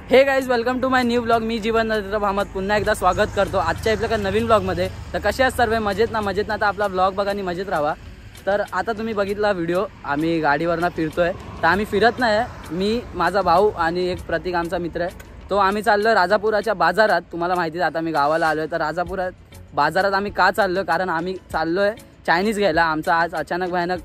हे guys welcome to my new blog. मी जीवन भामत पुन्हा एकदा स्वागत करतो आजच्या आपल्या नवीन ब्लॉगमध्ये. तर कसे आहेत सर्व? मजेत ना? मजेत ना तर आपला ब्लॉग बघा आणि मजेत राहा. तर आता तुम्ही बघितला व्हिडिओ, आम्ही गाडीवरनं फिरतोय. तर आम्ही फिरत नाही, मी माझा भाऊ आणि एक प्रतीक आमचा मित्र आहे. तो आम्ही चाललो राजापुराच्या बाजारात. तुम्हाला माहिती आहे आता आम्ही गावाला आलो आहे. तर राजापुरात बाजारात आम्ही का चाललो? कारण आम्ही चाललो आहे चायनीज घ्यायला. आमचा आज अचानक भयानक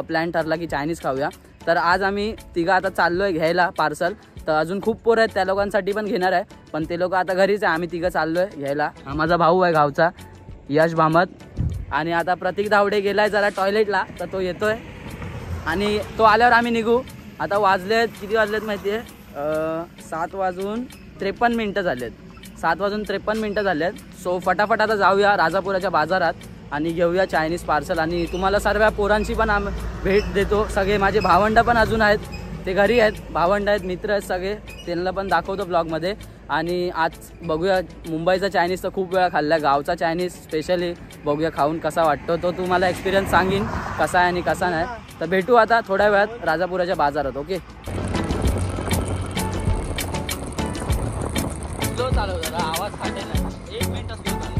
प्लॅन ठरला की चायनीज खाऊया. तर आज आम्ही तिघं आता चाललो आहे घ्यायला पार्सल. तर अजून खूप पोरं आहेत, त्या लोकांसाठी पण घेणार आहे, पण ते लोक आता घरीच आहे. आम्ही तिघं चाललो आहे घ्यायला. हा माझा भाऊ आहे गावचा यश भामत. आणि आता प्रतीक धावडे गेला आहे जरा टॉयलेटला, तर तो येतोय आणि तो आल्यावर आम्ही निघू. आता वाजलेत किती वाजलेत माहिती आहे? 7:53 झालेत. 7:53 झालेत. सो फटाफट आता जाऊया राजापुराच्या बाजारात आणि घेऊया चायनीज पार्सल. आणि तुम्हाला सर्व पोरांची पण भेट देतो. सगळे माझे भावंड पण अजून आहेत, ते घरी आहेत, भावंड आहेत, मित्र आहेत सगळे, त्यांना पण दाखवतो ब्लॉगमध्ये. आणि आज बघूया मुंबईचा चायनीज तर खूप वेळा खाल्ला, गावचा चायनीज स्पेशली बघूया खाऊन कसा वाटतो. तो तुम्हाला एक्सपिरियन्स सांगीन कसा आहे आणि कसा नाही. तर भेटू आता थोड्या वेळात राजापुराच्या बाजारात. ओके, स्लो चालव जरा, आवाज फाटेल नाही. 1 मिनिट स्लो चालव,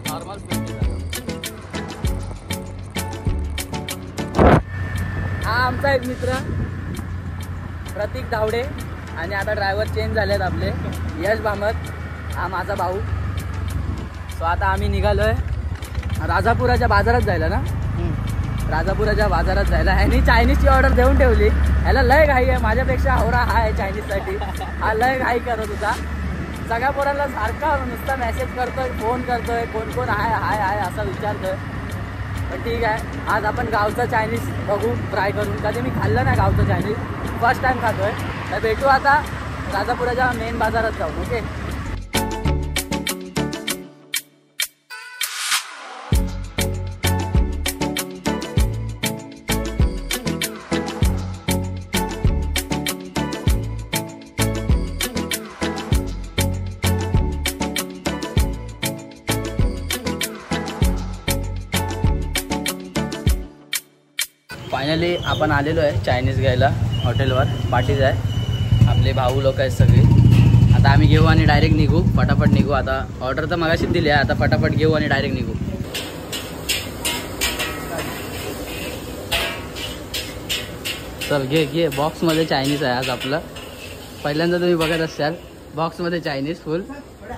नॉर्मल स्पीड. हा आमचा एक मित्र प्रतीक धावडे आणि आता ड्रायव्हर चेंज झालेत आपले यश भामत. हा माझा भाऊ. सो आता आम्ही निघालो आहे राजापुराच्या बाजारात जायला ना. राजापुराच्या बाजारात जायला. ह्यानी चायनीजची ऑर्डर देऊन ठेवली. ह्याला लय घाई आहे, माझ्यापेक्षा आवरा हा आहे चायनीजसाठी. हा लय घाई करत होता. सगळ्या पोरांना सारखा नुसता मेसेज करतोय, फोन करतोय, कोण कोण आहे हाय हाय असा विचारतोय. पण ठीक आहे, आज आपण गावचं चायनीज बघू, ट्राय करून. कधी मी खाल्लं नाही गावचं चायनीज, फर्स्ट टाइम खातोय. तर भेटू आता राजापुराच्या मेन बाजारात जाऊन. ओके, फायनली आपण आलेलो आहे चायनीज घ्यायला. हॉटेलवर पार्टीज आहे, आपले भाऊ लोक आहेत सगळे. आता आम्ही घेऊ आणि डायरेक्ट निघू, फटाफट निघू. आता ऑर्डर तर मगाशीच दिली आहे, आता फटाफट घेऊ आणि डायरेक्ट निघू. चल घे बॉक्समध्ये चायनीज आहे आज आपलं. पहिल्यांदा तुम्ही बघत असाल बॉक्समध्ये चायनीज फुल.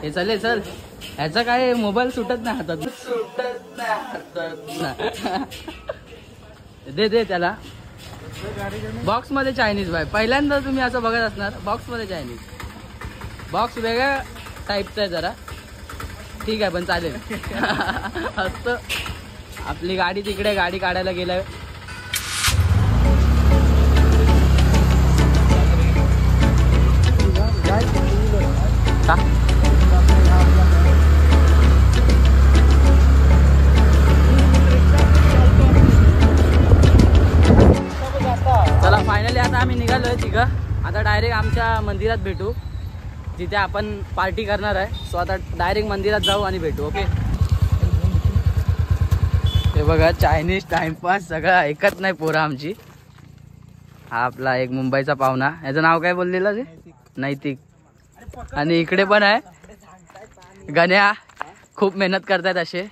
हे चल ह्याचा काय मोबाईल सुटत नाही हातात, दे त्याला. बॉक्समध्ये चायनीज भाई, पहिल्यांदा तुम्ही असं बघत असणार बॉक्समध्ये चायनीज. बॉक्स वेगळ्या टाईपचा आहे जरा, ठीक आहे पण चालेल. असतं. आपली गाडी तिकडे गाडी काढायला गेलं. चला फायनली आता आम्ही निघालोय तिघं. आता डायरेक्ट आमच्या मंदिरात भेटू, जिथे आपण पार्टी करणार आहे. सो आता डायरेक्ट मंदिरात जाऊ आणि भेटू. ओके, हे बघा चायनीज टाइमपास सगळं ऐकत नाही पोरं आमची. हा आपला एक मुंबईचा पाहुणा, याचं नाव काय बोललेलं ते? नैतिक. आणि इकडे पण आहे गण्या, खूप मेहनत करतायत असे.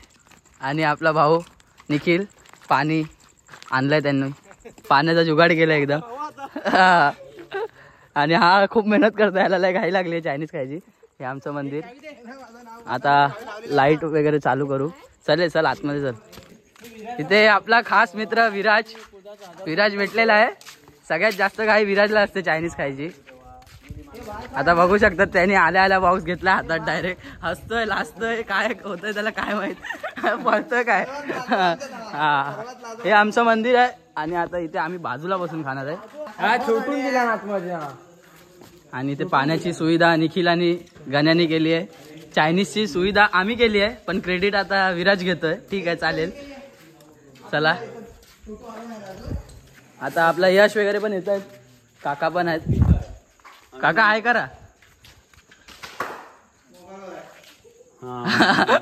आणि आपला भाऊ निखिल, पाणी आणलंय त्यांनी, पाण्याचा जुगाड केला एकदम. आणि हा खूप मेहनत करतो, याला लय घाई लागली चायनीज खायची. हे आमचं मंदिर. आता लाईट वगैरे चालू करू. चल आतमध्ये चल. इथे आपला खास मित्र विराज भेटलेला आहे. सगळ्यात जास्त घाई विराजला असते चायनीज खायची. आता बघू शकतात त्यांनी आल्या बॉक्स घेतला हातात, डायरेक्ट हसतोय, लाजतोय, काय होतंय त्याला काय माहित, पळतोय काय. हा हे आमचं मंदिर आहे. आणि आता इथे आम्ही बाजूला बसून खाणार आहे. छोटून दिला आतमध्ये. आणि इथे पाण्याची सुविधा निखिल आणि गण्याने केली आहे. चायनीजची सुविधा आम्ही केली आहे, पण क्रेडिट आता विराज घेतोय. ठीक आहे चालेल. चला आता आपला यश वगैरे पण येत आहेत, काका पण आहेत. काका हाय करा.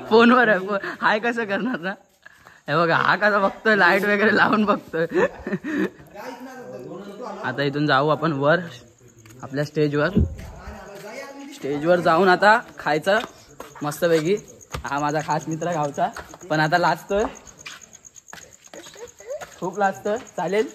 फोनवर आहे, हाय कसं करणार ना. हे बघा हा कसा बघतोय, लाईट वगैरे लावून बघतोय. आता इथून जाऊ आपण वर आपल्या स्टेजवर जाऊन आता खायचं मस्तपैकी. हा माझा खास मित्र गावचा, पण आता लाजतोय, खूप लाजतोय. चालेल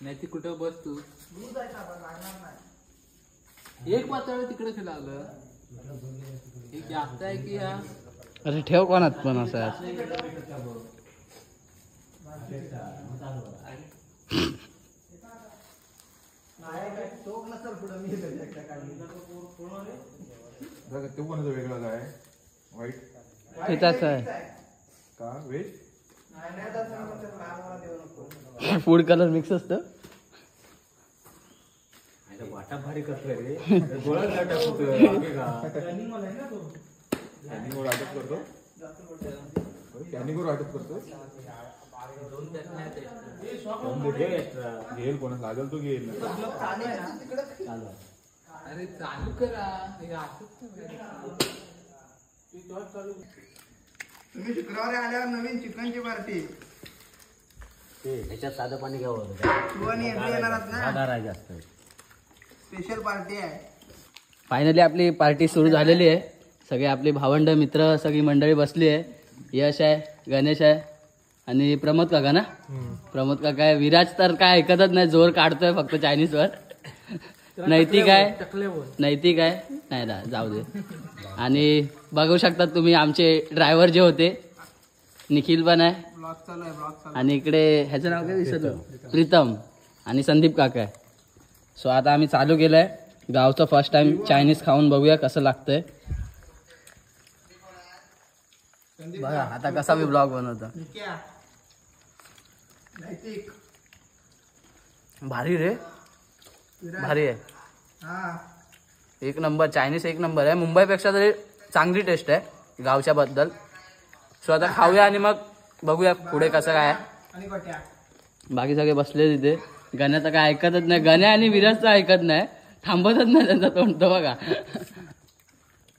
नाही ती कुठं बस तू एक पातळ तिकडे फिरवलं एक जास्त आहे की हा. अरे ठेव कोणात पण असं. तो कोणाचा वेगळा आहे वाईट तिथंच आहे का वेज फूड कलर मिक्स असतं. वाटा भारी करतोय रे गोळा टाकतो कॅनिंगवर अटक करतो कॅनिंगवर अटक करतो घेईल कोणा लागेल तो घेईल. अरे चालू करा तुम्ही शुक्रवारी आल्यावर नवीन चिकनची पार्टी ह्याच्यात साधं पाणी घ्यावं येणार ना, जास्त स्पेशल पार्टी आहे. फायनली आपली पार्टी सुरू झालेली आहे. सगळे आपले भावंड मित्र सगळी मंडळी बसली आहे. यश आहे, गणेश आहे आणि प्रमोद काका ना. प्रमोद काका आहे. विराज तर काय ऐकतच नाही, जोर काढतोय फक्त चायनीजवर. नैतिक आहे नाही ना, जाऊ दे. आणि बघू शकता तुम्ही आमचे ड्रायव्हर जे होते, निखिल पण आहे ब्लॉग चालू आहे, ब्लॉग चालू आणि इकडे ह्याचं नाव काय विसरलो, प्रीतम आणि संदीप काका आहे. सो आता आम्ही चालू केलंय. गावचं फर्स्ट टाइम चायनीज खाऊन बघूया कसं लागतंय. बघा आता कसा मी ब्लॉग बनवतो. आहे. नैतिक भारी रे, भारी आहे. हा एक नंबर चायनीज, एक नंबर आहे. मुंबईपेक्षा तरी चांगली टेस्ट आहे गावच्या बद्दल. सो आता खाऊया आणि मग बघूया पुढे कसं काय आहे. आणि गोट्या बाकी सगळे बसले तिथे. गण्याचं काय ऐकतच नाही, गण्या आणि विराजचं ऐकत नाही, थांबतच नाही त्यांचा तोंड तो बघा.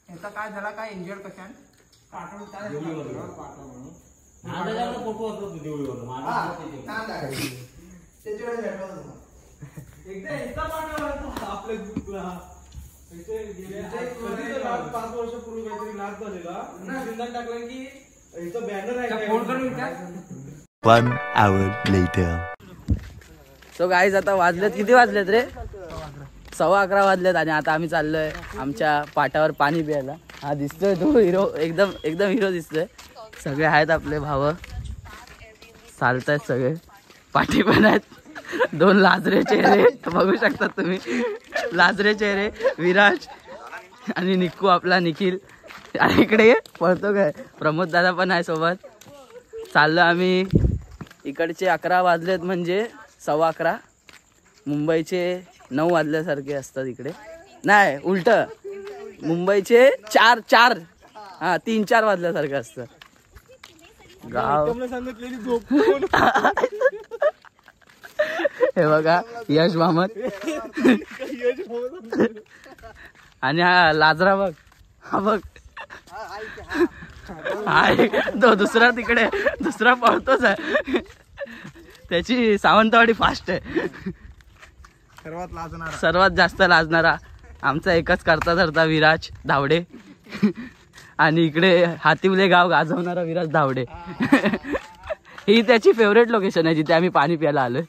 याचा काय झाला, काय इंजर्ड कशान One hour later. So guys आता वाजलेत, किती वाजलेत रे, 11:15 वाजलेत. आणि आता आम्ही चाललोय आमच्या पाटावर पाणी प्यायला. हा दिसतोय तो हिरो, एकदम एकदम हिरो दिसतोय. सगळे आहेत आपले भाव, चालतायत सगळे. पाठी पण आहेत, 2 लाजरे चेहरे बघू शकता तुम्ही. लाजरे चेहरे विराज आणि निक्कू आपला निखिल. आणि इकडे पळतो काय प्रमोद दादा पण आहे सोबत. चाललो आम्ही. इकडचे 11 वाजलेत म्हणजे 11:15. मुंबईचे 9 वाजल्यासारखे असतात इकडे. नाही उलट, मुंबईचे 4 हा 3-4 वाजल्यासारखं असतं गाव. हे बघा यश मामत आणि हा लाजरा बघ, हा बघ तो दुसरा तिकडे, दुसरा पळतोच आहे. त्याची सावंतवाडी फास्ट आहे. सर्वात जास्त लाजणारा आमचा एकच करता धरता विराज धावडे. आणि इकडे हातिवले गाव गाजवणारा विराज धावडे. ही त्याची फेवरेट लोकेशन आहे जिथे आम्ही पाणी प्यायला आलोय.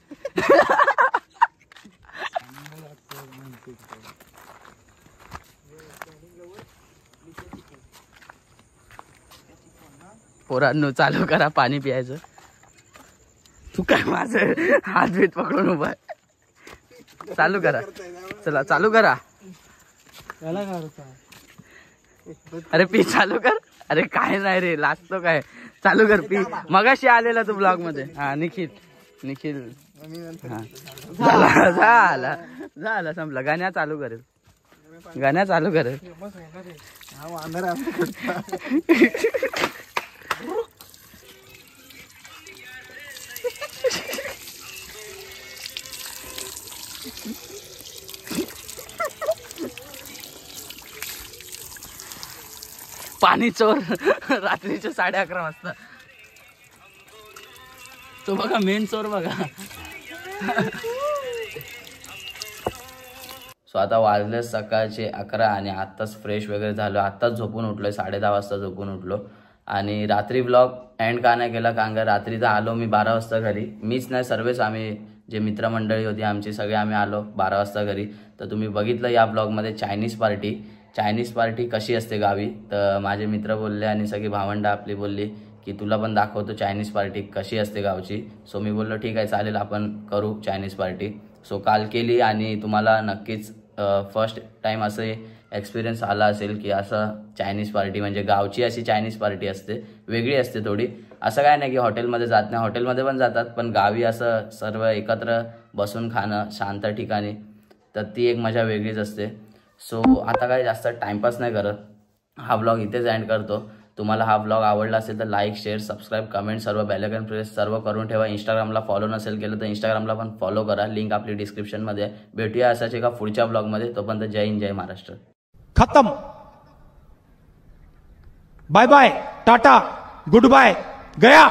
पोरांनो चालू करा पाणी प्यायचं. तू काय माझं हात बीत पकडून उभा आहे. चालू करा, चला चालू करा. अरे पी चालू कर. अरे काय नाही रे, लाजतो काय. चालू कर पी. मगाशी आलेला तू ब्लॉग मध्ये. हा निखिल हा झाला संपला. गाण्या चालू करेल, गाण्या चालू करेल. पाणी चोर रात्रीचे 11:30 वाजता. तो बघा मेन चोर बघा. सो आता वाजले सकाळचे 11 आणि आत्ताच फ्रेश वगैरे झालो. आत्ताच झोपून उठलोय, 10:30 वाजता झोपून उठलो. आणि रात्री ब्लॉग एंड का नाही केला कारण का रात्रीचा आलो मी 12 वाजता घरी. मीच नाही सर्वच आम्ही जे मित्रमंडळी होती आमची सगळे आम्ही आलो 12 वाजता घरी. तर तुम्ही बघितलं या ब्लॉगमध्ये चायनीज पार्टी कशी असते गावी. तर माझे मित्र बोलले आणि सगळी भावंडं आपली बोलली की तुला पण दाखवतो चायनीज पार्टी कशी असते गावची. सो मी बोललो ठीक आहे चालेल आपण करू चायनीज पार्टी. सो काल केली आणि तुम्हाला नक्कीच फर्स्ट टाइम असे एक्सपिरियन्स आला असेल की असं चायनीज पार्टी म्हणजे गावची अशी चायनीज पार्टी असते, वेगळी असते थोडी. असं काय नाही की हॉटेलमध्ये जात नाही, हॉटेलमध्ये पण जातात, पण गावी असं सर्व एकत्र बसून खाणं शांत ठिकाणी, तर ती एक मजा वेगळीच असते. सो आता काय जास्त टाइमपास नाही करत, हा ब्लॉग इथेच एंड करतो. तुम्हाला हा ब्लॉग आवडला असेल तर लाईक, शेअर, सबस्क्राईब, कमेंट सर्व बेल आयकॉन प्रेस सर्व करून ठेवा. इंस्टाग्रामला फॉलो नसेल केलं तर इंस्टाग्रामला पण फॉलो करा, लिंक आपली डिस्क्रिप्शनमध्ये आहे. भेटूया असाच एका पुढच्या ब्लॉगमध्ये. तोपर्यंत जय हिंद, जय महाराष्ट्र. खत्म. Bye bye, tata, goodbye, गया.